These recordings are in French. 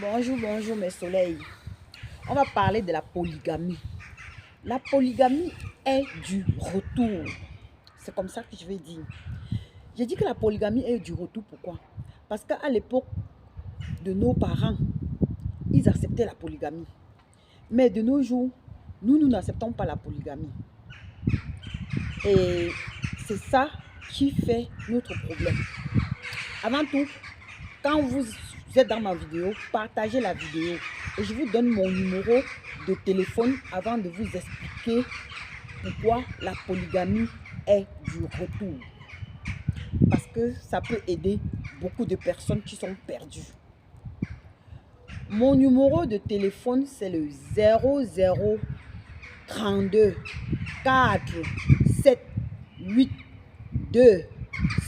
Bonjour, bonjour mes soleils. On va parler de la polygamie. La polygamie est du retour. C'est comme ça que je vais dire. J'ai dit que la polygamie est du retour. Pourquoi? Parce qu'à l'époque de nos parents, ils acceptaient la polygamie. Mais de nos jours, nous n'acceptons pas la polygamie. Et c'est ça qui fait notre problème. Avant tout, quand vous êtes dans ma vidéo, partagez la vidéo. Et je vous donne mon numéro de téléphone avant de vous expliquer pourquoi la polygamie est du retour. Parce que ça peut aider beaucoup de personnes qui sont perdues. Mon numéro de téléphone, c'est le 00 32 4 7 8 2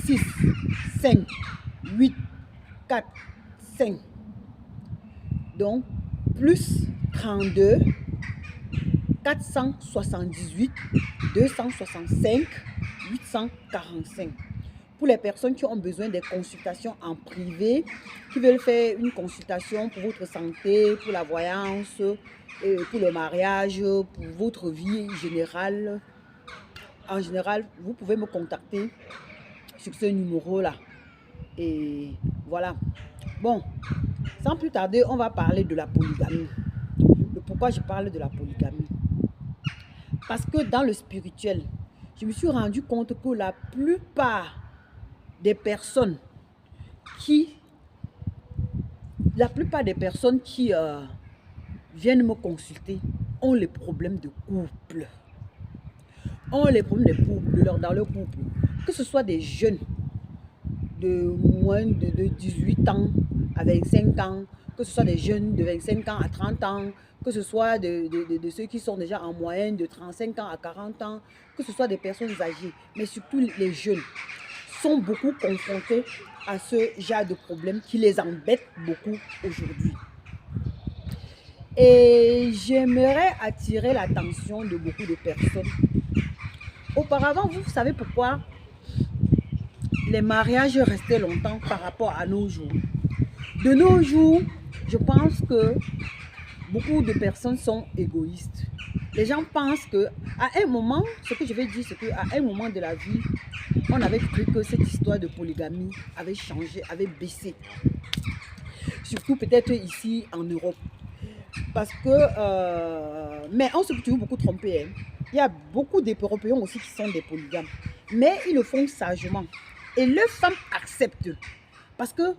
6 5 8 4 5. Donc, plus 32 478 265 845. Pour les personnes qui ont besoin des consultations en privé, qui veulent faire une consultation pour votre santé, pour la voyance, pour le mariage, pour votre vie générale. En général, vous pouvez me contacter sur ce numéro-là. Et voilà. Bon, sans plus tarder, on va parler de la polygamie. Pourquoi je parle de la polygamie? Parce que dans le spirituel, je me suis rendu compte que la plupart des personnes qui viennent me consulter ont les problèmes de couple. Ont les problèmes de couple, dans leur couple. Que ce soit des jeunes de moins de 18 ans à 25 ans, que ce soit des jeunes de 25 ans à 30 ans, que ce soit de ceux qui sont déjà en moyenne de 35 ans à 40 ans, que ce soit des personnes âgées, mais surtout les jeunes, sont beaucoup confrontés à ce genre de problème qui les embête beaucoup aujourd'hui. Et j'aimerais attirer l'attention de beaucoup de personnes. Auparavant, vous savez pourquoi les mariages restaient longtemps par rapport à nos jours? De nos jours, je pense que beaucoup de personnes sont égoïstes. Les gens pensent que à un moment, ce que je vais dire, c'est qu'à un moment de la vie, on avait cru que cette histoire de polygamie avait changé, avait baissé. Surtout peut-être ici en Europe. Parce que, mais on se peut toujours beaucoup tromper. Hein. Il y a beaucoup d'Européens aussi qui sont des polygames. Mais ils le font sagement. Et leurs femmes acceptent. Parce que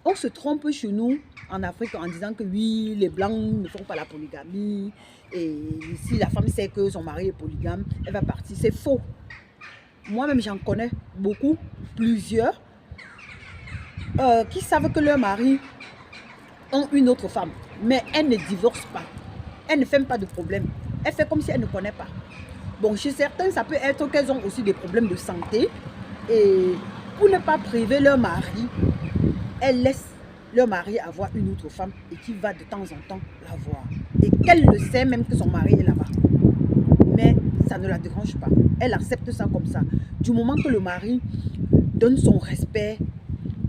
on se trompe chez nous en Afrique en disant que oui, les blancs ne font pas la polygamie. Et si la femme sait que son mari est polygame, elle va partir. C'est faux. Moi-même, j'en connais beaucoup, plusieurs, qui savent que leur mari ont une autre femme. Mais elle ne divorce pas. Elle ne fait pas de problème. Elle fait comme si elle ne connaît pas. Bon, chez certains, ça peut être qu'elles ont aussi des problèmes de santé. Et pour ne pas priver leur mari, elles laissent leur mari avoir une autre femme et qui va de temps en temps la voir. Et qu'elle le sait même que son mari est là-bas. Mais ça ne la dérange pas. Elle accepte ça comme ça. Du moment que le mari donne son respect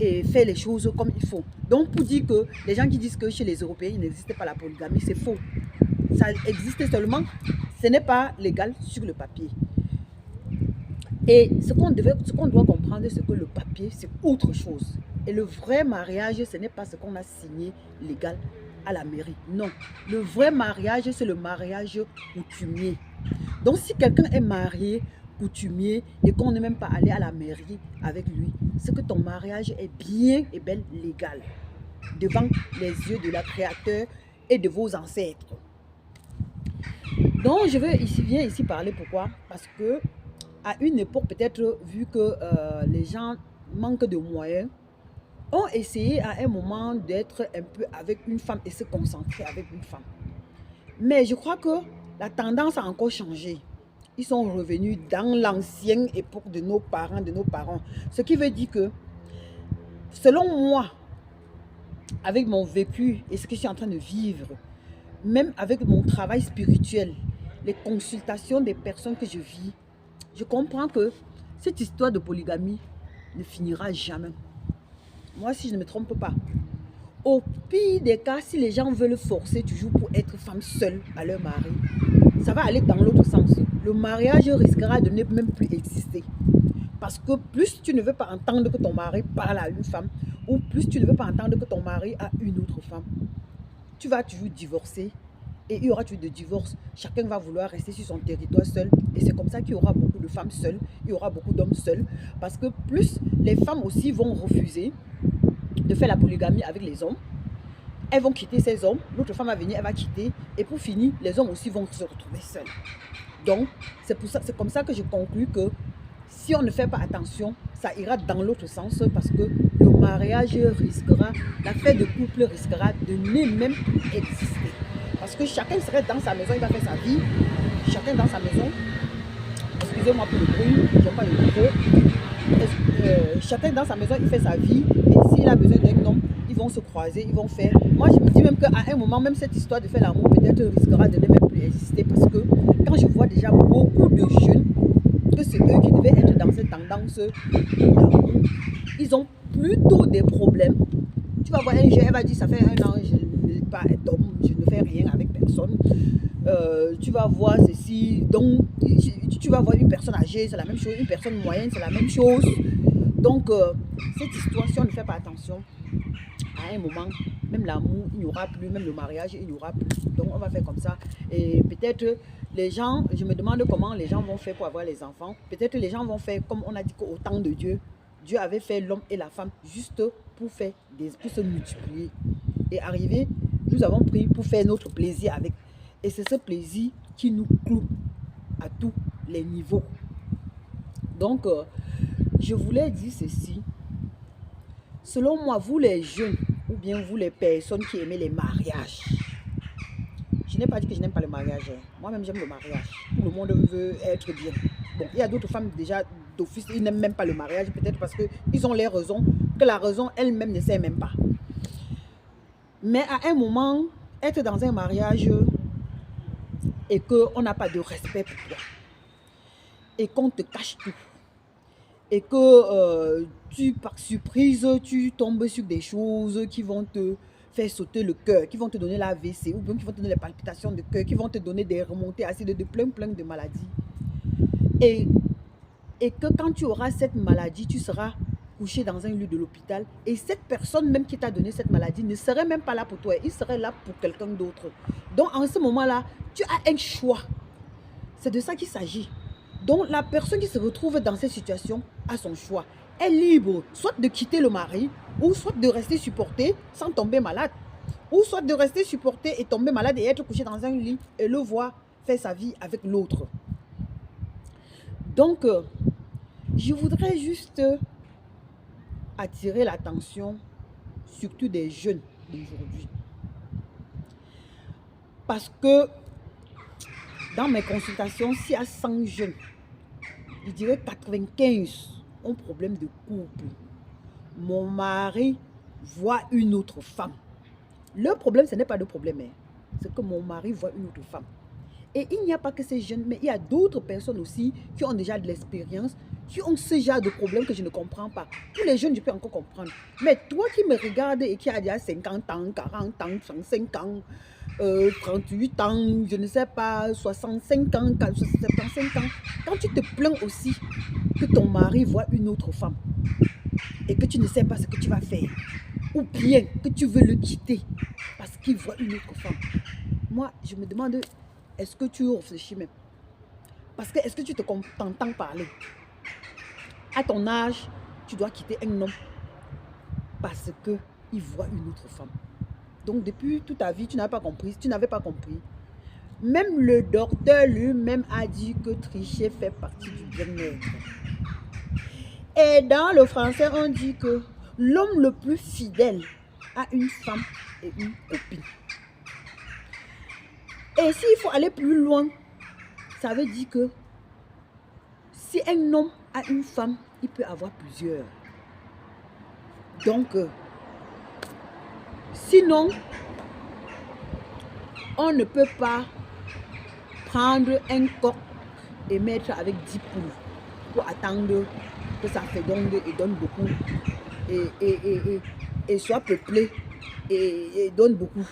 et fait les choses comme il faut. Donc pour dire que les gens qui disent que chez les Européens, il n'existe pas la polygamie, c'est faux. Ça existe seulement, ce n'est pas légal sur le papier. Et ce qu'on doit comprendre, c'est que le papier, c'est autre chose. Et le vrai mariage, ce n'est pas ce qu'on a signé légal à la mairie. Non. Le vrai mariage, c'est le mariage coutumier. Donc, si quelqu'un est marié, coutumier, et qu'on n'est même pas allé à la mairie avec lui, c'est que ton mariage est bien et bien légal devant les yeux de la Créateur et de vos ancêtres. Donc, je viens ici parler pourquoi? Parce que à une époque, peut-être, vu que les gens manquent de moyens, ont essayé à un moment d'être un peu avec une femme et se concentrer avec une femme. Mais je crois que la tendance a encore changé. Ils sont revenus dans l'ancienne époque de nos parents. Ce qui veut dire que, selon moi, avec mon vécu et ce que je suis en train de vivre, même avec mon travail spirituel, les consultations des personnes que je vis, je comprends que cette histoire de polygamie ne finira jamais. Moi, si je ne me trompe pas, Au pire des cas, si les gens veulent forcer toujours pour être femme seule à leur mari, ça va aller dans l'autre sens. Le mariage risquera de ne même plus exister. Parce que plus tu ne veux pas entendre que ton mari parle à une femme, ou plus tu ne veux pas entendre que ton mari a une autre femme, tu vas toujours divorcer. Et il y aura toujours de divorces. Chacun va vouloir rester sur son territoire seul. Et c'est comme ça qu'il y aura beaucoup de femmes seules. Il y aura beaucoup d'hommes seuls. Parce que plus les femmes aussi vont refuser de faire la polygamie avec les hommes, elles vont quitter ces hommes. L'autre femme va venir, elle va quitter. Et pour finir, les hommes aussi vont se retrouver seuls. Donc, c'est comme ça que je conclus que si on ne fait pas attention, ça ira dans l'autre sens parce que le mariage risquera, l'affaire de couple risquera de ne même plus exister. Parce que chacun serait dans sa maison, il va faire sa vie. Chacun dans sa maison. Excusez-moi pour le bruit, je n'ai pas le micro. Chacun dans sa maison, il fait sa vie. Et s'il a besoin d'un homme, ils vont se croiser, ils vont faire. Moi, je me dis même qu'à un moment, même cette histoire de faire l'amour peut-être risquera de ne même plus exister. Parce que quand je vois déjà beaucoup de jeunes, que c'est eux qui devaient être dans cette tendance d'amour, ils ont plutôt des problèmes. Tu vas voir un jeune, elle va dire, ça fait 1 an, je ne suis pas un homme, je ne fais rien avec personne. Tu vas voir ceci, donc tu vas voir une personne âgée, c'est la même chose, une personne moyenne, c'est la même chose. Donc, cette histoire, si on ne fait pas attention, à un moment, même l'amour, il n'y aura plus, même le mariage, il n'y aura plus. Donc, on va faire comme ça. Et peut-être, les gens, je me demande comment les gens vont faire pour avoir les enfants. Peut-être les gens vont faire comme on a dit qu'au temps de Dieu, Dieu avait fait l'homme et la femme juste pour se multiplier. Et arrivé, nous avons pris pour faire notre plaisir avec. Et c'est ce plaisir qui nous cloue à tous les niveaux. Donc, je voulais dire ceci. Selon moi, vous les jeunes, ou bien vous les personnes qui aiment les mariages, je n'ai pas dit que je n'aime pas le mariage. Moi-même, j'aime le mariage. Tout le monde veut être bien. Bon, il y a d'autres femmes déjà d'office, ils n'aiment même pas le mariage, peut-être parce qu'ils ont les raisons, que la raison elle-même ne sait même pas. Mais à un moment, être dans un mariage et qu'on n'a pas de respect pour toi, et qu'on te cache tout, et que tu, par surprise, tu tombes sur des choses qui vont te faire sauter le cœur, qui vont te donner l'AVC, ou bien qui vont te donner les palpitations de cœur, qui vont te donner des remontées acides de plein de maladies. Et que quand tu auras cette maladie, tu seras couché dans un lit de l'hôpital. Et cette personne même qui t'a donné cette maladie ne serait même pas là pour toi. Il serait là pour quelqu'un d'autre. Donc en ce moment-là, tu as un choix. C'est de ça qu'il s'agit. Donc la personne qui se retrouve dans cette situation a son choix. Elle est libre, soit de quitter le mari, ou soit de rester supportée sans tomber malade. Ou soit de rester supportée et tomber malade et être couché dans un lit et le voir faire sa vie avec l'autre. Donc, je voudrais juste attirer l'attention, surtout des jeunes d'aujourd'hui. Parce que dans mes consultations, s'il y a 100 jeunes, je dirais 95 ont problème de couple. Mon mari voit une autre femme. Le problème, ce n'est pas de problème, c'est que mon mari voit une autre femme. Et il n'y a pas que ces jeunes, mais il y a d'autres personnes aussi qui ont déjà de l'expérience, qui ont ce genre de problème que je ne comprends pas. Tous les jeunes, je peux encore comprendre. Mais toi qui me regardes et qui a déjà 50 ans, 40 ans, 35 ans, 38 ans, je ne sais pas, 65 ans, 75 ans, quand tu te plains aussi que ton mari voit une autre femme et que tu ne sais pas ce que tu vas faire, ou bien que tu veux le quitter parce qu'il voit une autre femme, moi, je me demande, est-ce que tu réfléchis même? Parce que est-ce que tu t'entends parler? À ton âge, tu dois quitter un homme parce qu'il voit une autre femme. Donc depuis toute ta vie, tu n'avais pas compris. Tu n'avais pas compris. Même le docteur lui-même a dit que tricher fait partie du bien-être. Et dans le français, on dit que l'homme le plus fidèle a une femme et une copine. Et s'il faut aller plus loin, ça veut dire que si un homme a une femme, il peut avoir plusieurs. Donc, sinon, on ne peut pas prendre un coq et mettre avec 10 poules pour attendre que ça féconde et donne beaucoup et soit peuplé et donne beaucoup.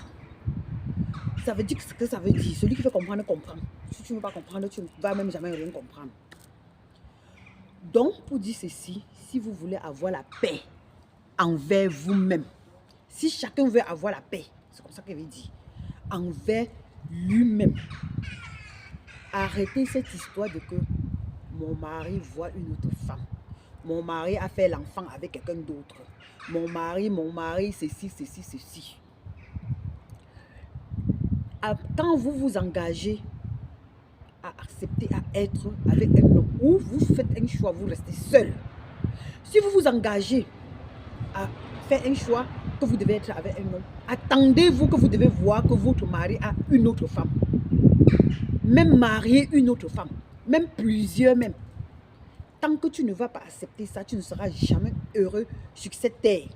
Ça veut dire ce que ça veut dire. Celui qui veut comprendre, comprend. Si tu ne veux pas comprendre, tu ne vas même jamais rien comprendre. Donc, pour dire ceci, si vous voulez avoir la paix envers vous-même, si chacun veut avoir la paix, c'est comme ça qu'il veut dire, envers lui-même, arrêtez cette histoire de que mon mari voit une autre femme. Mon mari a fait l'enfant avec quelqu'un d'autre. Mon mari, ceci, ceci, ceci. Quand vous vous engagez à accepter à être avec un homme, ou vous faites un choix, vous restez seul. Si vous vous engagez à faire un choix que vous devez être avec un homme, attendez-vous que vous devez voir que votre mari a une autre femme. Même marier une autre femme. Même plusieurs même. Tant que tu ne vas pas accepter ça, tu ne seras jamais heureux sur cette terre.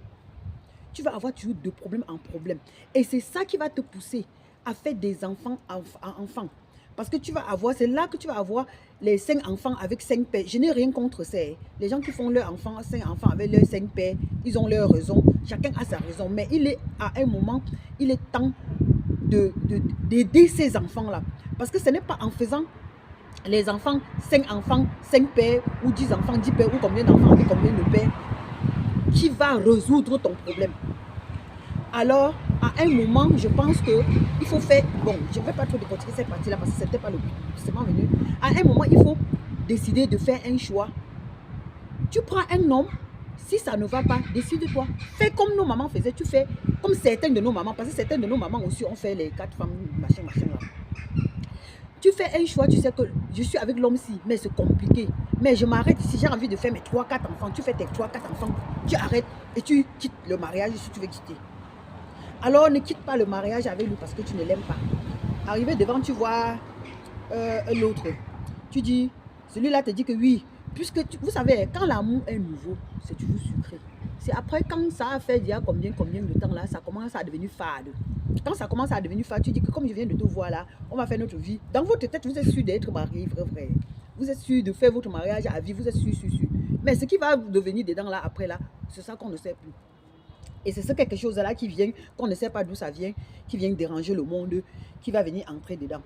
Tu vas avoir toujours de problème en problème. Et c'est ça qui va te pousser à faire des enfants enfants. Parce que tu vas avoir, c'est là que tu vas avoir les 5 enfants avec 5 pères. Je n'ai rien contre ça. Les gens qui font leurs enfants, 5 enfants avec leurs 5 pères, ils ont leur raison. Chacun a sa raison. Mais il est à un moment, il est temps d'aider ces enfants-là. Parce que ce n'est pas en faisant les enfants, 5 enfants, 5 pères, ou 10 enfants, 10 pères, ou combien d'enfants avec combien de pères, qui va résoudre ton problème. Alors, à un moment, je pense qu'il faut faire... Bon, je ne vais pas trop décortiquer cette partie-là parce que ce n'était pas le but. C'est pas venu. À un moment, il faut décider de faire un choix. Tu prends un homme, si ça ne va pas, décide-toi. Fais comme nos mamans faisaient. Tu fais comme certaines de nos mamans. Parce que certaines de nos mamans aussi ont fait les 4 femmes, machin, machin là. Tu fais un choix, tu sais que je suis avec l'homme-ci, mais c'est compliqué. Mais je m'arrête ici, j'ai envie de faire mes 3-4 enfants. Tu fais tes 3-4 enfants, tu arrêtes et tu quittes le mariage si tu veux quitter. Alors ne quitte pas le mariage avec lui parce que tu ne l'aimes pas. Arrivé devant, tu vois l'autre. Tu dis, celui-là te dit que oui. Puisque, vous savez, quand l'amour est nouveau, c'est toujours sucré. C'est après, quand ça a fait il y a combien de temps là, ça commence à devenir fade. Quand ça commence à devenir fade, tu dis que comme je viens de te voir là, on va faire notre vie. Dans votre tête, vous êtes sûr d'être marié, vrai. Vous êtes sûr de faire votre mariage à vie, vous êtes sûr. Mais ce qui va devenir dedans là, après là, c'est ça qu'on ne sait plus. Et c'est ce quelque chose là qui vient, qu'on ne sait pas d'où ça vient, qui vient déranger le monde, qui va venir entrer dedans.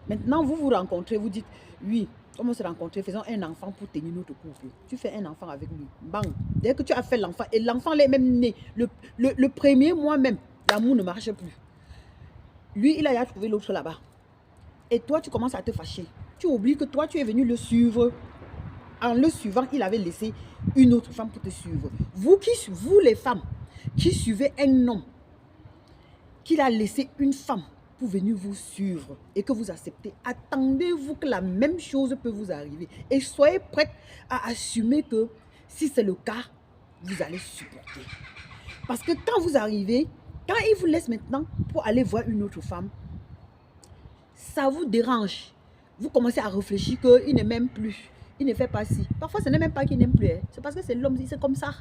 Maintenant, vous vous rencontrez, vous dites, oui, comment se rencontrer, faisons un enfant pour tenir notre couple. Tu fais un enfant avec lui. Bang. Dès que tu as fait l'enfant, et l'enfant est même né, le premier mois même, l'amour ne marche plus. Lui, il a trouvé l'autre là-bas. Et toi, tu commences à te fâcher. Tu oublies que toi, tu es venu le suivre. En le suivant, il avait laissé une autre femme pour te suivre. Vous les femmes, qui suivez un homme, qu'il a laissé une femme pour venir vous suivre et que vous acceptez, attendez-vous que la même chose peut vous arriver. Et soyez prêts à assumer que si c'est le cas, vous allez supporter. Parce que quand vous arrivez, quand il vous laisse maintenant pour aller voir une autre femme, ça vous dérange. Vous commencez à réfléchir qu'il ne m'aime plus. Il ne fait pas ci. Parfois, ce n'est même pas qu'il n'aime plus. C'est parce que c'est l'homme, c'est comme ça.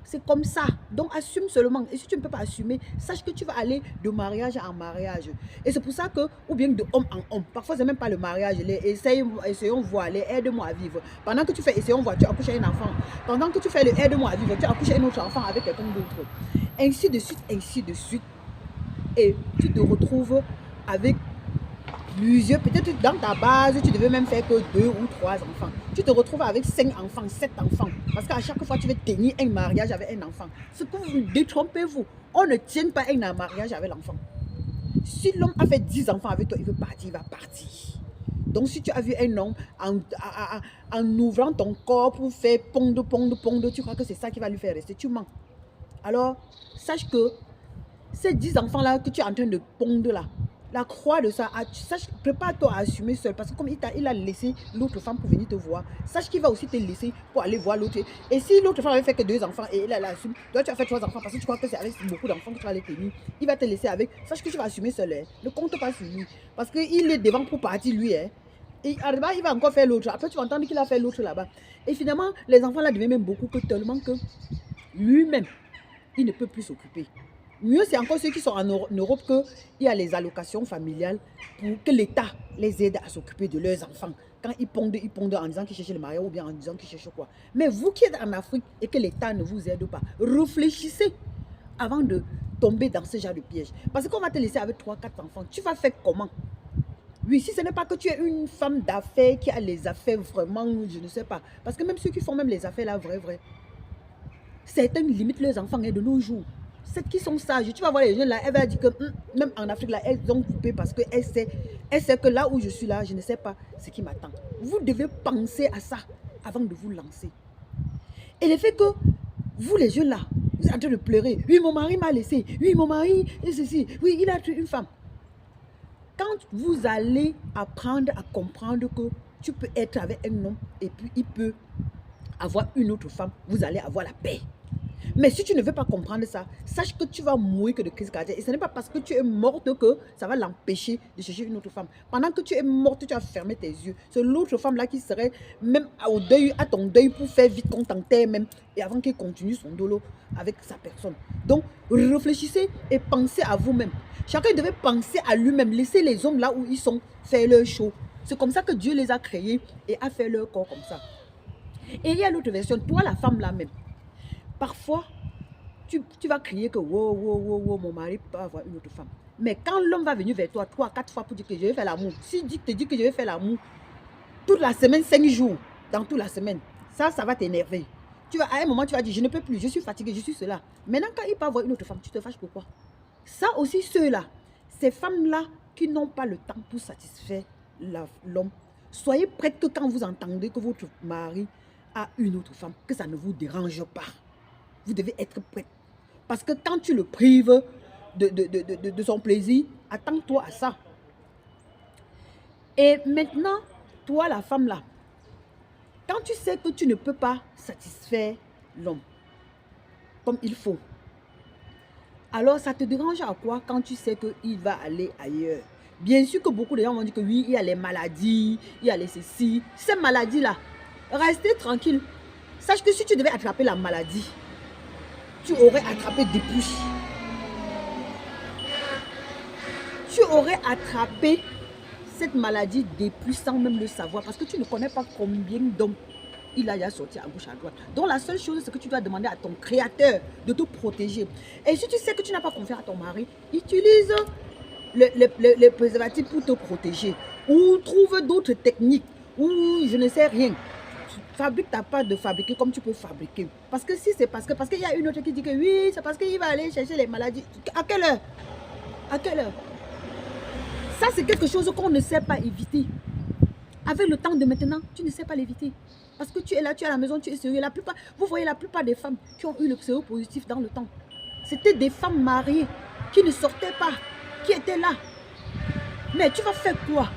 C'est comme ça. Donc, assume seulement. Et si tu ne peux pas assumer, sache que tu vas aller de mariage en mariage. Et c'est pour ça que, ou bien de homme en homme. Parfois, ce n'est même pas le mariage. Essayons voir, aide-moi à vivre. Pendant que tu fais essayons voir, tu accouches un enfant. Pendant que tu fais le aide-moi à vivre, tu accouches un autre enfant avec quelqu'un d'autre. Ainsi de suite, ainsi de suite. Et tu te retrouves avec plusieurs, peut-être dans ta base, tu devais même faire que 2 ou 3 enfants. Tu te retrouves avec 5 enfants, 7 enfants. Parce qu'à chaque fois, tu veux tenir un mariage avec un enfant. Ce que vous détrompez-vous. On ne tient pas un mariage avec l'enfant. Si l'homme a fait 10 enfants avec toi, il veut partir, il va partir. Donc, si tu as vu un homme en ouvrant ton corps pour faire pondre, tu crois que c'est ça qui va lui faire rester. Tu mens. Alors, sache que ces 10 enfants-là que tu es en train de pondre là, la croix de ça, sache, prépare-toi à assumer seul. Parce que comme il a laissé l'autre femme pour venir te voir, sache qu'il va aussi te laisser pour aller voir l'autre. Et si l'autre femme avait fait que 2 enfants et il assume, toi tu as fait 3 enfants parce que tu crois que c'est avec beaucoup d'enfants que tu vas les tenir, il va te laisser avec. Sache que tu vas assumer seul. Ne compte pas sur lui. Parce qu'il est devant pour partir lui. Et il va encore faire l'autre. Après tu vas entendre qu'il a fait l'autre là-bas. Et finalement, les enfants là deviennent même beaucoup que tellement que lui-même, il ne peut plus s'occuper. Mieux, c'est encore ceux qui sont en Europe qu'il y a les allocations familiales pour que l'État les aide à s'occuper de leurs enfants. Quand ils pondent en disant qu'ils cherchent le mariage ou bien en disant qu'ils cherchent quoi. Mais vous qui êtes en Afrique et que l'État ne vous aide pas, réfléchissez avant de tomber dans ce genre de piège. Parce qu'on va te laisser avec 3, 4 enfants. Tu vas faire comment? Oui, si ce n'est pas que tu es une femme d'affaires qui a les affaires vraiment, je ne sais pas. Parce que même ceux qui font même les affaires là, vrai, certains limitent leurs enfants de nos jours. Celles qui sont sages, tu vas voir les jeunes là, elle va dire que même en Afrique là, elles ont coupé parce qu'elle sait que là où je suis là, je ne sais pas ce qui m'attend. Vous devez penser à ça avant de vous lancer. Et le fait que vous les jeunes là, vous êtes en train de pleurer. Oui, mon mari m'a laissé. Oui, mon mari, et ceci. Oui, il a tué une femme. Quand vous allez apprendre à comprendre que tu peux être avec un homme et puis il peut avoir une autre femme, vous allez avoir la paix. Mais si tu ne veux pas comprendre ça, sache que tu vas mourir que de crise cardiaque. Et ce n'est pas parce que tu es morte que ça va l'empêcher de chercher une autre femme. Pendant que tu es morte, tu as fermé tes yeux. C'est l'autre femme là qui serait même au deuil, à ton deuil pour faire vite qu'on t'enterre même. Et avant qu'il continue son dolo avec sa personne. Donc, réfléchissez et pensez à vous-même. Chacun devait penser à lui-même. Laissez les hommes là où ils sont faire leur show. C'est comme ça que Dieu les a créés et a fait leur corps comme ça. Et il y a l'autre version, toi la femme là même. Parfois, tu vas crier que wow, mon mari peut avoir une autre femme. Mais quand l'homme va venir vers toi 3, 4 fois pour dire que je vais faire l'amour, s'il te dit que je vais faire l'amour toute la semaine, 5 jours, dans toute la semaine, ça va t'énerver. À un moment, tu vas dire, je ne peux plus, je suis fatiguée, je suis cela. Maintenant, quand il peut avoir une autre femme, tu te fâches pourquoi? Ça aussi, ceux-là, ces femmes-là qui n'ont pas le temps pour satisfaire l'homme, soyez prêtes que quand vous entendez que votre mari a une autre femme, que ça ne vous dérange pas. Vous devez être prête. Parce que quand tu le prives de son plaisir, attends-toi à ça. Et maintenant, toi la femme là, quand tu sais que tu ne peux pas satisfaire l'homme comme il faut, alors ça te dérange à quoi quand tu sais qu'il va aller ailleurs? Bien sûr que beaucoup de gens vont dire que oui, il y a les maladies, il y a les ceci. Ces maladies-là, restez tranquille. Sache que si tu devais attraper la maladie, tu aurais attrapé depuis. Tu aurais attrapé cette maladie depuis sans même le savoir. Parce que tu ne connais pas combien d'hommes il a sorti à gauche, à droite. Donc la seule chose, c'est que tu dois demander à ton créateur de te protéger. Et si tu sais que tu n'as pas confiance à ton mari, utilise les préservatifs pour te protéger. Ou trouve d'autres techniques. Ou je ne sais rien. Fabrique ta part de fabriquer comme tu peux fabriquer. Parce que si c'est parce qu'il y a une autre qui dit que oui, c'est parce qu'il va aller chercher les maladies. À quelle heure? À quelle heure? Ça, c'est quelque chose qu'on ne sait pas éviter. Avec le temps de maintenant, tu ne sais pas l'éviter. Parce que tu es là, tu es à la maison, tu es sérieux. Vous voyez la plupart des femmes qui ont eu le séropositif dans le temps. C'était des femmes mariées qui ne sortaient pas, qui étaient là. Mais tu vas faire quoi?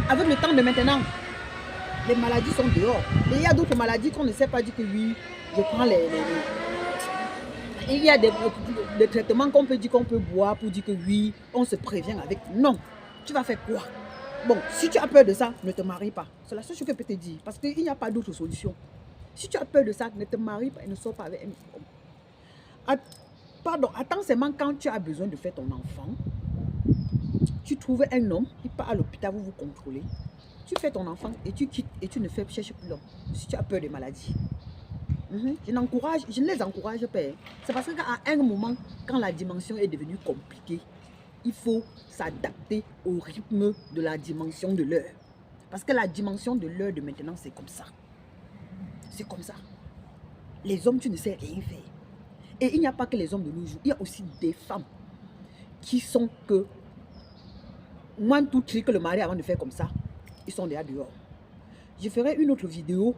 Avec le temps de maintenant, les maladies sont dehors. Et il y a d'autres maladies qu'on ne sait pas dire que oui, je prends Il y a des traitements qu'on peut dire qu'on peut boire pour dire que oui, on se prévient avec. Non, tu vas faire quoi? Bon, si tu as peur de ça, ne te marie pas. C'est la seule chose que je peux te dire. Parce qu'il n'y a pas d'autre solution. Si tu as peur de ça, ne te marie pas et ne sors pas avec un homme. Pardon, attends seulement quand tu as besoin de faire ton enfant. Tu trouves un homme, il part à l'hôpital, vous vous contrôlez. Tu fais ton enfant et tu quittes et tu ne cherches plus l'homme. Si tu as peur des maladies. Je ne les encourage pas. C'est parce qu'à un moment, quand la dimension est devenue compliquée, il faut s'adapter au rythme de la dimension de l'heure. Parce que la dimension de l'heure de maintenant, c'est comme ça. C'est comme ça. Les hommes, tu ne sais rien faire. Et il n'y a pas que les hommes de nos jours. Il y a aussi des femmes qui sont que, moins tout tri que le mari avant de faire comme ça, ils sont déjà dehors. Je ferai une autre vidéo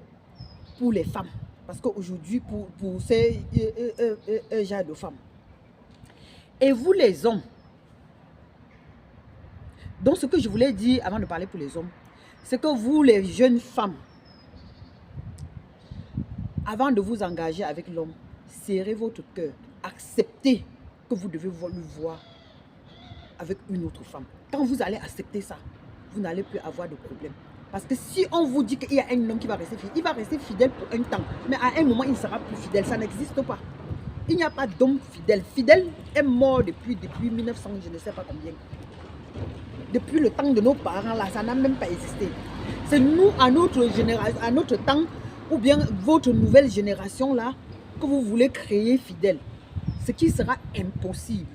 pour les femmes. Parce qu'aujourd'hui, pour ces genre de femmes. Et vous les hommes, donc ce que je voulais dire avant de parler pour les hommes, c'est que vous les jeunes femmes, avant de vous engager avec l'homme, serrez votre cœur, acceptez que vous devez le voir avec une autre femme. Quand vous allez accepter ça, vous n'allez plus avoir de problème. Parce que si on vous dit qu'il y a un homme qui va rester fidèle, il va rester fidèle pour un temps. Mais à un moment, il ne sera plus fidèle. Ça n'existe pas. Il n'y a pas d'homme fidèle. Fidèle est mort depuis 1900, je ne sais pas combien. Depuis le temps de nos parents, là, ça n'a même pas existé. C'est nous, à notre génération, à notre temps, ou bien votre nouvelle génération, là, que vous voulez créer fidèle. ce qui sera impossible.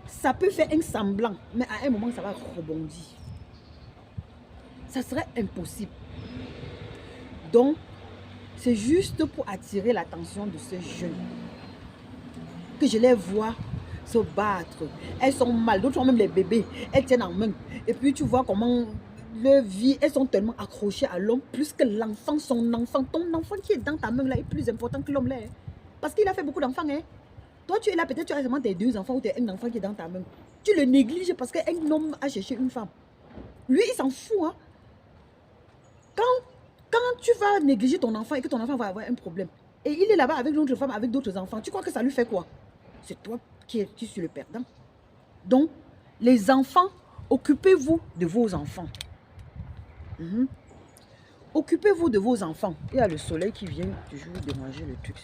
Ça peut faire un semblant, mais à un moment, ça va rebondir. Ça serait impossible. Donc, c'est juste pour attirer l'attention de ces jeunes que je les vois se battre. Elles sont mal, d'autres ont même les bébés. Elles tiennent en main. Et puis, tu vois comment leur vie, elles sont tellement accrochées à l'homme, plus que l'enfant, son enfant. Ton enfant qui est dans ta main là est plus important que l'homme là. Hein. Parce qu'il a fait beaucoup d'enfants. Hein. Toi, tu es là, peut-être tu as seulement tes 2 enfants ou tes un enfant qui est dans ta main. Tu le négliges parce qu'un homme a cherché une femme. Lui, il s'en fout. Hein. Quand tu vas négliger ton enfant et que ton enfant va avoir un problème, et il est là-bas avec d'autres femmes, avec d'autres enfants, tu crois que ça lui fait quoi? C'est toi qui suis le perdant. Donc, les enfants, occupez-vous de vos enfants. Occupez-vous de vos enfants. Il y a le soleil qui vient toujours déranger le truc.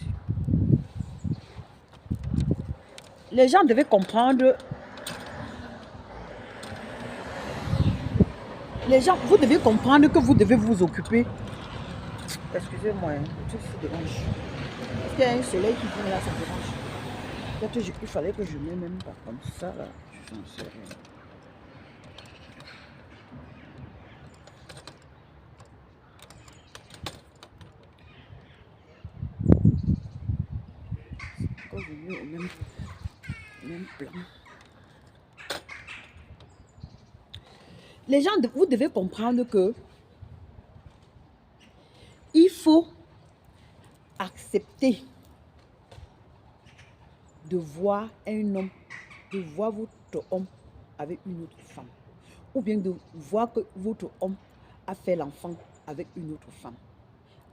Les gens devaient comprendre. Les gens, vous devez comprendre que vous devez vous occuper. Excusez-moi, le truc se dérange. Parce qu'il y a un soleil qui vient là, ça dérange. Peut-être il fallait que je mette même pas comme ça là. Je n'en sais rien. Quand je mets au même plan. Les gens, vous devez comprendre que il faut accepter de voir un homme, de voir votre homme avec une autre femme. Ou bien de voir que votre homme a fait l'enfant avec une autre femme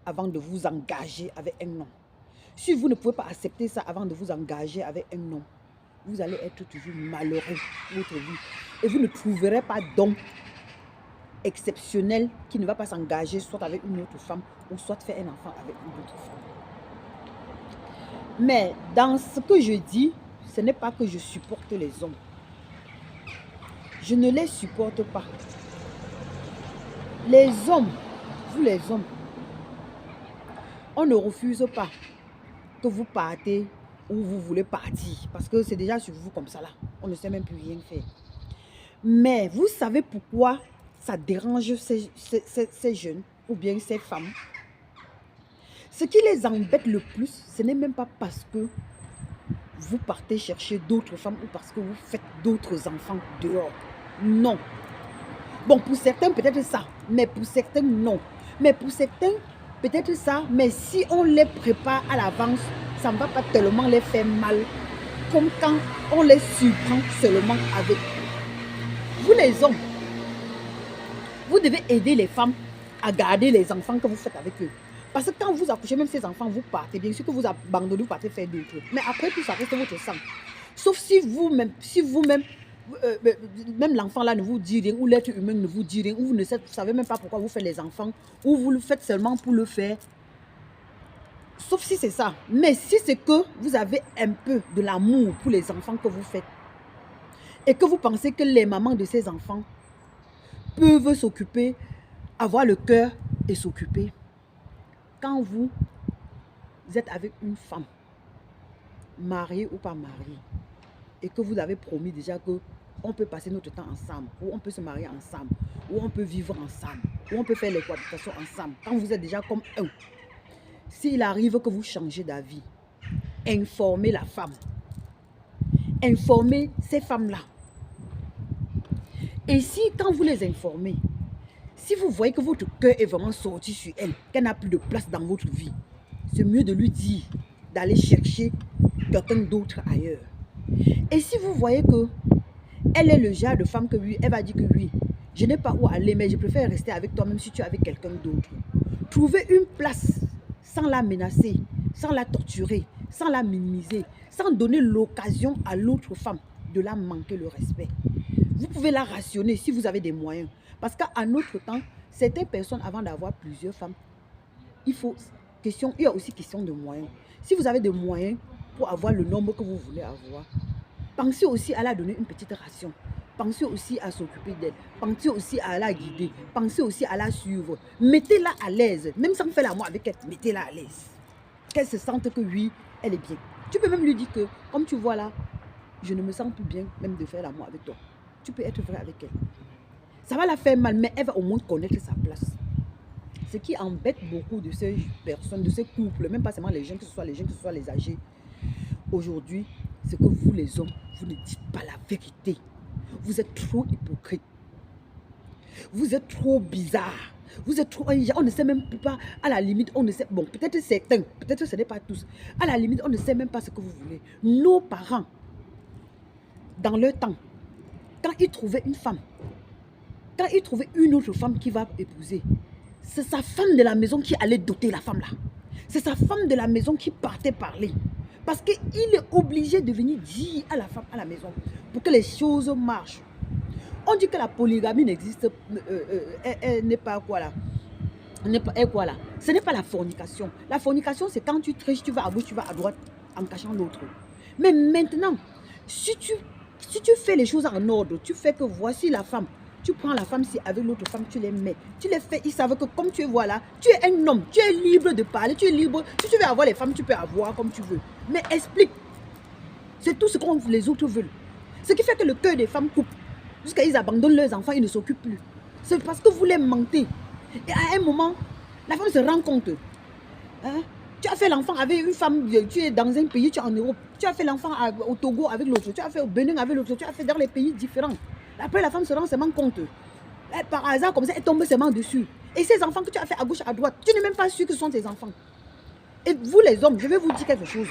avant de vous engager avec un homme. Si vous ne pouvez pas accepter ça avant de vous engager avec un homme, vous allez être toujours malheureux votre vie. Et vous ne trouverez pas d'homme exceptionnel qui ne va pas s'engager soit avec une autre femme ou soit faire un enfant avec une autre femme. Mais dans ce que je dis, ce n'est pas que je supporte les hommes. Je ne les supporte pas. Les hommes, vous les hommes, on ne refuse pas que vous partez où vous voulez partir. Parce que c'est déjà sur vous comme ça là. On ne sait même plus rien faire. Mais vous savez pourquoi ça dérange ces jeunes ou bien ces femmes? Ce qui les embête le plus, ce n'est même pas parce que vous partez chercher d'autres femmes ou parce que vous faites d'autres enfants dehors. Non. Bon, pour certains, peut-être ça. Mais pour certains, non. Mais pour certains, peut-être ça. Mais si on les prépare à l'avance, ça ne va pas tellement les faire mal. Comme quand on les surprend seulement avec eux. Vous les hommes, vous devez aider les femmes à garder les enfants que vous faites avec eux. Parce que quand vous accouchez, même ces enfants, vous partez. Bien sûr que vous abandonnez, vous partez faire d'autres. Mais après tout, ça reste votre sang. Sauf si vous-même, même l'enfant là ne vous dit rien, ou l'être humain ne vous dit rien, ou vous ne savez même pas pourquoi vous faites les enfants, ou vous le faites seulement pour le faire. Sauf si c'est ça. Mais si c'est que vous avez un peu de l'amour pour les enfants que vous faites, et que vous pensez que les mamans de ces enfants peuvent s'occuper, avoir le cœur et s'occuper. Quand vous êtes avec une femme, mariée ou pas mariée, et que vous avez promis déjà que on peut passer notre temps ensemble, ou on peut se marier ensemble, ou on peut vivre ensemble, ou on peut faire les cohabitations ensemble, quand vous êtes déjà comme un, s'il arrive que vous changez d'avis, informez la femme, informez ces femmes-là. Et si, quand vous les informez, si vous voyez que votre cœur est vraiment sorti sur elle, qu'elle n'a plus de place dans votre vie, c'est mieux de lui dire d'aller chercher quelqu'un d'autre ailleurs. Et si vous voyez que elle est le genre de femme que oui, elle va dire que oui, je n'ai pas où aller, mais je préfère rester avec toi même si tu es avec quelqu'un d'autre. Trouvez une place sans la menacer, sans la torturer, sans la minimiser, sans donner l'occasion à l'autre femme de la manquer le respect. Vous pouvez la rationner si vous avez des moyens. Parce qu'à notre temps, certaines personnes, avant d'avoir plusieurs femmes, il y a aussi question de moyens. Si vous avez des moyens pour avoir le nombre que vous voulez avoir, pensez aussi à la donner une petite ration. Pensez aussi à s'occuper d'elle. Pensez aussi à la guider. Pensez aussi à la suivre. Mettez-la à l'aise. Même sans faire l'amour avec elle, mettez-la à l'aise. Qu'elle se sente que oui, elle est bien. Tu peux même lui dire que, comme tu vois là, je ne me sens plus bien même de faire l'amour avec toi. Tu peux être vrai avec elle. Ça va la faire mal, mais elle va au moins connaître sa place. Ce qui embête beaucoup de ces personnes, de ces couples, même pas seulement les jeunes, que ce soit les jeunes, que ce soit les âgés, aujourd'hui, c'est que vous les hommes, vous ne dites pas la vérité. Vous êtes trop hypocrites. Vous êtes trop bizarres. Vous êtes trop... On ne sait même pas, à la limite, on ne sait... Bon, peut-être certains, peut-être ce n'est pas tous. À la limite, on ne sait même pas ce que vous voulez. Nos parents, dans leur temps, quand ils trouvaient une femme, quand ils trouvaient une autre femme qui va épouser, c'est sa femme de la maison qui allait doter la femme là. C'est sa femme de la maison qui partait parler. Parce qu'il est obligé de venir dire à la femme à la maison pour que les choses marchent. On dit que la polygamie n'existe, elle n'est pas quoi là. Quoi là. Ce n'est pas la fornication. La fornication, c'est quand tu triches, tu vas à gauche, tu vas à droite en cachant l'autre. Mais maintenant, si tu fais les choses en ordre, tu fais que voici la femme. Tu prends la femme, si avec l'autre femme, tu les mets. Tu les fais, ils savent que comme tu es, voilà, tu es un homme, tu es libre de parler, tu es libre. Si tu veux avoir les femmes, tu peux avoir comme tu veux. Mais explique. C'est tout ce que les autres veulent. Ce qui fait que le cœur des femmes coupe. Jusqu'à ils abandonnent leurs enfants, ils ne s'occupent plus. C'est parce que vous les mentez. Et à un moment, la femme se rend compte. Hein? Tu as fait l'enfant avec une femme, tu es dans un pays, tu es en Europe. Tu as fait l'enfant au Togo avec l'autre, tu as fait au Bénin avec l'autre, tu as fait dans les pays différents. Après, la femme se rend seulement compte. Et par hasard, comme ça, elle tombe seulement dessus. Et ces enfants que tu as fait à gauche, à droite, tu n'es même pas sûr que ce sont tes enfants. Et vous les hommes, je vais vous dire quelque chose.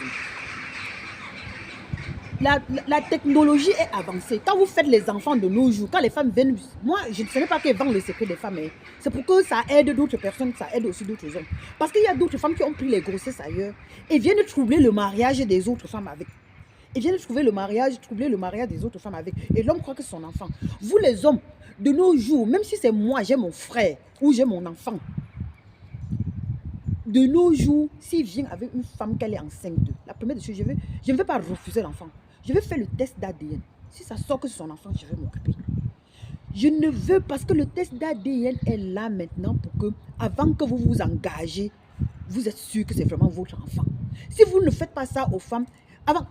La technologie est avancée. Quand vous faites les enfants de nos jours, quand les femmes viennent, moi, je ne sais pas qu'elles vendent le secret des femmes. C'est pour que ça aide d'autres personnes, ça aide aussi d'autres hommes. Parce qu'il y a d'autres femmes qui ont pris les grossesses ailleurs et viennent troubler le mariage des autres femmes avec. Et viennent troubler le mariage des autres femmes avec. Et l'homme croit que c'est son enfant. Vous les hommes, de nos jours, même si c'est moi, j'ai mon frère ou j'ai mon enfant, de nos jours, s'il vient avec une femme qu'elle est enceinte, la première des choses, je ne vais pas refuser l'enfant. Je vais faire le test d'ADN. Si ça sort que c'est son enfant, je vais m'occuper. Je ne veux parce que le test d'ADN est là maintenant pour que, avant que vous vous engagez, vous êtes sûr que c'est vraiment votre enfant. Si vous ne faites pas ça aux femmes,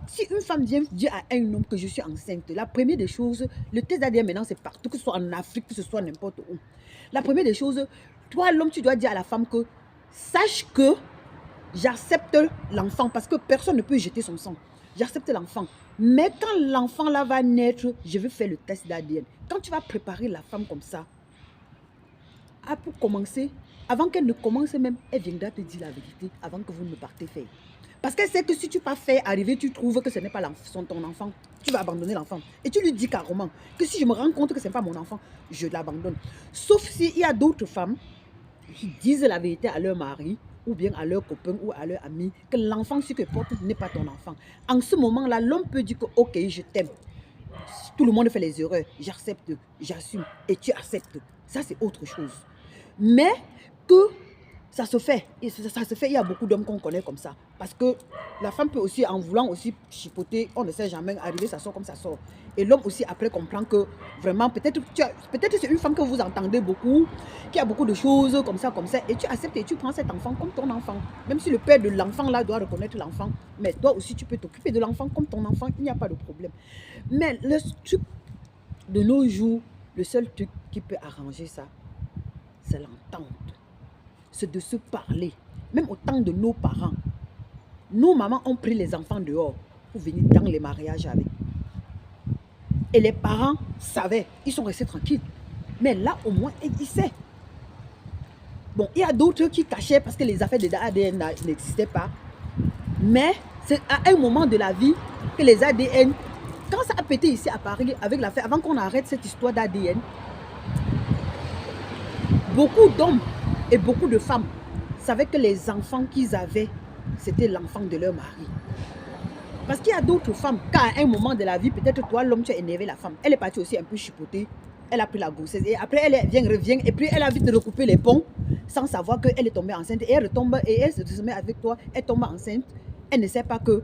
si une femme vient dire à un homme que je suis enceinte, la première des choses, le test d'ADN maintenant c'est partout, que ce soit en Afrique, que ce soit n'importe où. La première des choses, toi l'homme, tu dois dire à la femme que sache que j'accepte l'enfant parce que personne ne peut jeter son sang. J'accepte l'enfant. Mais quand l'enfant là va naître, je vais faire le test d'ADN. Quand tu vas préparer la femme comme ça, pour commencer, avant qu'elle ne commence même, elle viendra te dire la vérité avant que vous ne partez faire. Parce qu'elle sait que si tu pas fait arriver, tu trouves que ce n'est pas ton enfant, tu vas abandonner l'enfant. Et tu lui dis carrément que si je me rends compte que ce n'est pas mon enfant, je l'abandonne. Sauf s'il y a d'autres femmes qui disent la vérité à leur mari, ou bien à leur copain ou à leur ami, que l'enfant ce que porte n'est pas ton enfant. En ce moment-là, l'homme peut dire que ok, je t'aime. Tout le monde fait les erreurs. J'accepte, j'assume et tu acceptes. Ça, c'est autre chose. Mais que ça se fait. Et ça se fait, il y a beaucoup d'hommes qu'on connaît comme ça. Parce que la femme peut aussi, en voulant aussi chipoter, on ne sait jamais arriver, ça sort comme ça sort. Et l'homme aussi après comprend que vraiment, peut-être c'est une femme que vous entendez beaucoup, qui a beaucoup de choses comme ça, et tu acceptes et tu prends cet enfant comme ton enfant. Même si le père de l'enfant là doit reconnaître l'enfant, mais toi aussi tu peux t'occuper de l'enfant comme ton enfant, il n'y a pas de problème. Mais le truc de nos jours, le seul truc qui peut arranger ça, c'est l'entente. C'est de se parler. Même au temps de nos parents, nos mamans ont pris les enfants dehors pour venir dans les mariages avec. Et les parents savaient, ils sont restés tranquilles. Mais là, au moins, ils savent. Bon, il y a d'autres qui cachaient parce que les affaires de ADN n'existaient pas. Mais c'est à un moment de la vie que les ADN, quand ça a pété ici à Paris, avec l'affaire, avant qu'on arrête cette histoire d'ADN, beaucoup d'hommes et beaucoup de femmes savaient que les enfants qu'ils avaient, c'était l'enfant de leur mari. Parce qu'il y a d'autres femmes, qu'à un moment de la vie, peut-être toi, l'homme, tu as énervé la femme. Elle est partie aussi un peu chipotée. Elle a pris la grossesse. Et après, elle revient. Et puis, elle a vite recouper les ponts sans savoir qu'elle est tombée enceinte. Et elle retombe et elle se met avec toi. Elle tombe enceinte. Elle ne sait pas que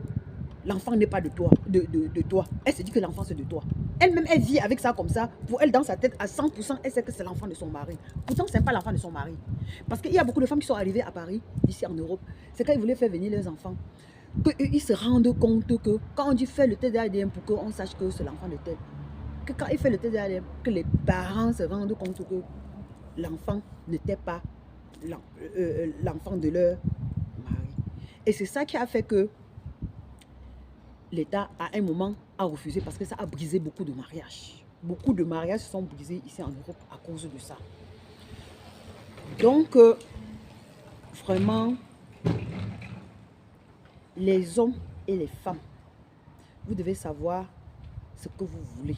l'enfant n'est pas de toi, de toi. Elle se dit que l'enfant, c'est de toi. Elle-même, elle vit avec ça comme ça. Pour elle, dans sa tête, à 100%, elle sait que c'est l'enfant de son mari. Pourtant, ce n'est pas l'enfant de son mari. Parce qu'il y a beaucoup de femmes qui sont arrivées à Paris, ici en Europe. C'est quand ils voulaient faire venir leurs enfants. qu'ils se rendent compte que quand on dit faire le test d'ADN pour qu'on sache que c'est l'enfant de tel, que quand il fait le test d'ADN, que les parents se rendent compte que l'enfant n'était pas l'enfant de leur mari. Et c'est ça qui a fait que l'État, à un moment, a refusé parce que ça a brisé beaucoup de mariages. Beaucoup de mariages se sont brisés ici en Europe à cause de ça. Donc, vraiment, les hommes et les femmes, vous devez savoir ce que vous voulez.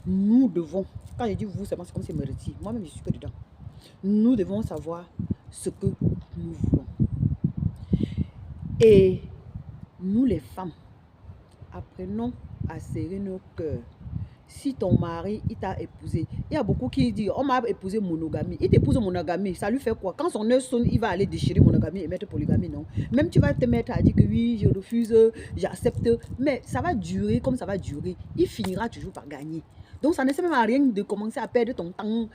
Nous devons, quand je dis vous, c'est comme si je me retire. Moi-même, je suis que dedans. Nous devons savoir ce que nous voulons. Et nous, les femmes, apprenons à serrer nos cœurs. Si ton mari, il t'a épousé, il y a beaucoup qui disent, on m'a épousé monogamie. Il t'épouse monogamie, ça lui fait quoi? Quand son heure sonne, il va aller déchirer monogamie et mettre polygamie, non? Même tu vas te mettre à dire que oui, je refuse, j'accepte, mais ça va durer comme ça va durer. Il finira toujours par gagner. Donc ça ne sert même à rien de commencer à perdre ton temps,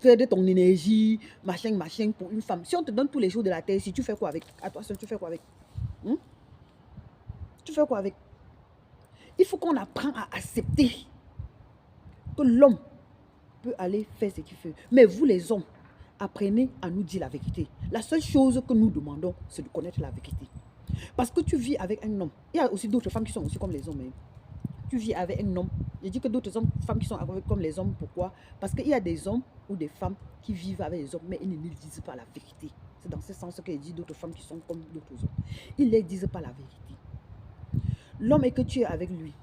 perdre ton énergie, machin, machin pour une femme. Si on te donne tous les jours de la terre, si tu fais quoi avec? À toi seul, tu fais quoi avec? Tu fais quoi avec? Il faut qu'on apprenne à accepter que l'homme peut aller faire ce qu'il fait. Mais vous les hommes, apprenez à nous dire la vérité. La seule chose que nous demandons, c'est de connaître la vérité. Parce que tu vis avec un homme. Il y a aussi d'autres femmes qui sont aussi comme les hommes. Tu vis avec un homme. Je dis que d'autres femmes qui sont comme les hommes. Pourquoi? Parce qu'il y a des hommes ou des femmes qui vivent avec les hommes, mais ils ne disent pas la vérité. C'est dans ce sens que je dis d'autres femmes qui sont comme d'autres hommes. Ils ne disent pas la vérité. L'homme est que tu es avec lui.